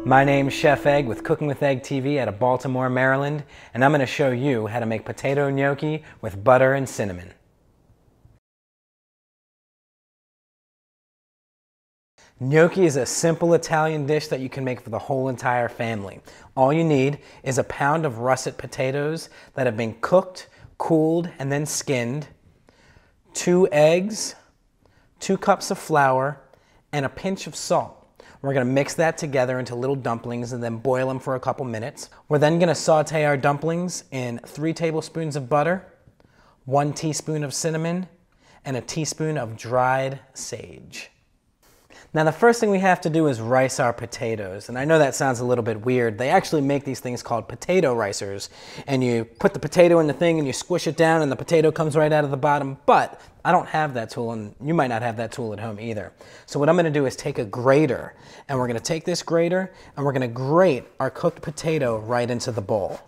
My name's Chef Egg with Cooking with Egg TV out of Baltimore, Maryland, and I'm going to show you how to make potato gnocchi with butter and cinnamon. Gnocchi is a simple Italian dish that you can make for the whole entire family. All you need is a pound of russet potatoes that have been cooked, cooled, and then skinned, 2 eggs, 2 cups of flour, and a pinch of salt. We're going to mix that together into little dumplings and then boil them for a couple minutes. We're then going to saute our dumplings in 3 tablespoons of butter, 1 teaspoon of cinnamon, and a teaspoon of dried sage. Now the first thing we have to do is rice our potatoes, and I know that sounds a little bit weird. They actually make these things called potato ricers, and you put the potato in the thing and you squish it down and the potato comes right out of the bottom, but I don't have that tool, and you might not have that tool at home either. So what I'm going to do is take a grater, and we're going to take this grater and we're going to grate our cooked potato right into the bowl.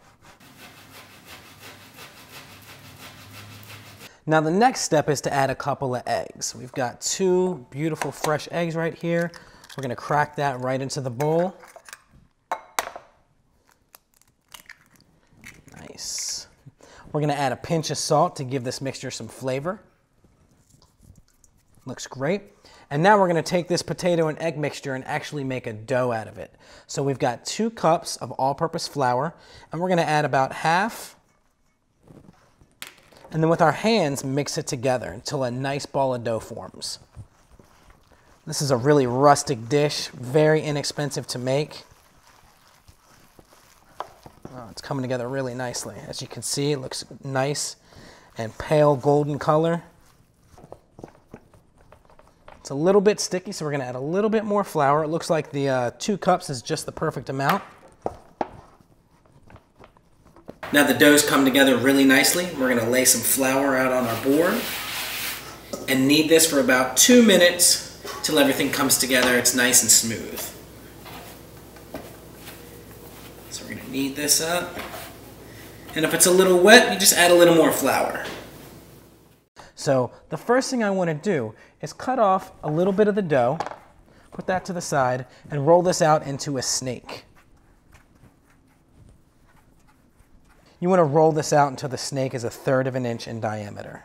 Now the next step is to add a couple of eggs. We've got 2 beautiful fresh eggs right here. We're going to crack that right into the bowl. Nice. We're going to add a pinch of salt to give this mixture some flavor. Looks great. And now we're going to take this potato and egg mixture and actually make a dough out of it. So we've got 2 cups of all-purpose flour, and we're going to add about half. And then with our hands, mix it together until a nice ball of dough forms. This is a really rustic dish, very inexpensive to make. Oh, it's coming together really nicely. As you can see, it looks nice and pale golden color. It's a little bit sticky, so we're going to add a little bit more flour. It looks like the 2 cups is just the perfect amount. Now the dough's come together really nicely. We're going to lay some flour out on our board and knead this for about 2 minutes till everything comes together. It's nice and smooth. So we're going to knead this up. And if it's a little wet, you just add a little more flour. So the first thing I want to do is cut off a little bit of the dough, put that to the side, and roll this out into a snake. You want to roll this out until the snake is 1/3 of an inch in diameter.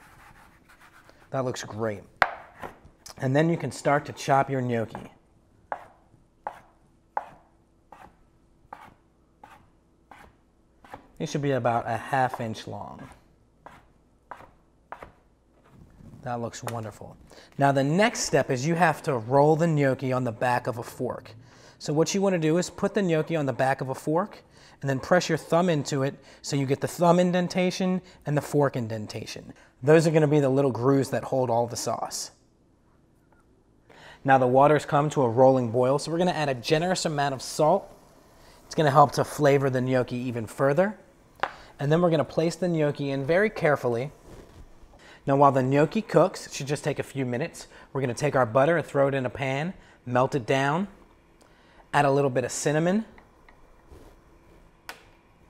That looks great. And then you can start to chop your gnocchi. These should be about a 1/2 inch long. That looks wonderful. Now the next step is you have to roll the gnocchi on the back of a fork. So what you want to do is put the gnocchi on the back of a fork and then press your thumb into it so you get the thumb indentation and the fork indentation. Those are going to be the little grooves that hold all the sauce. Now the water's come to a rolling boil, so we're going to add a generous amount of salt. It's going to help to flavor the gnocchi even further. And then we're going to place the gnocchi in very carefully. Now while the gnocchi cooks, it should just take a few minutes, we're going to take our butter and throw it in a pan, melt it down, add a little bit of cinnamon,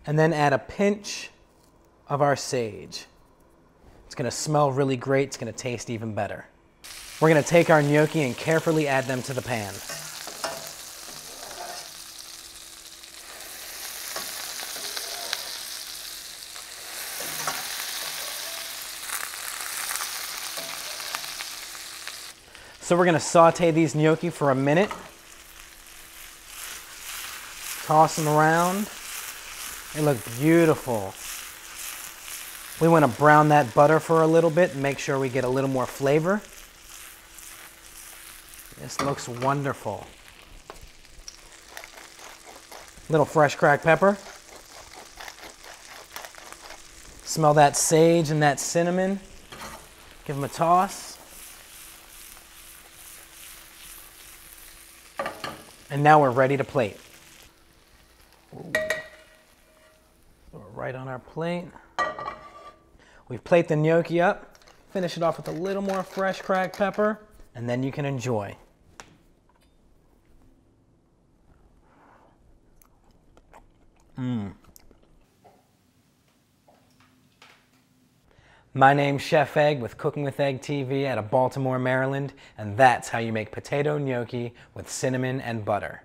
and then add a pinch of our sage. It's going to smell really great. It's going to taste even better. We're going to take our gnocchi and carefully add them to the pan. So we're going to saute these gnocchi for a minute. Toss them around. They look beautiful. We want to brown that butter for a little bit and make sure we get a little more flavor. This looks wonderful. Little fresh cracked pepper. Smell that sage and that cinnamon. Give them a toss. And now we're ready to plate. Ooh. Right on our plate. We plate the gnocchi up, finish it off with a little more fresh cracked pepper, and then you can enjoy. My name's Chef Egg with Cooking with Egg TV out of Baltimore, Maryland, and that's how you make potato gnocchi with cinnamon and butter.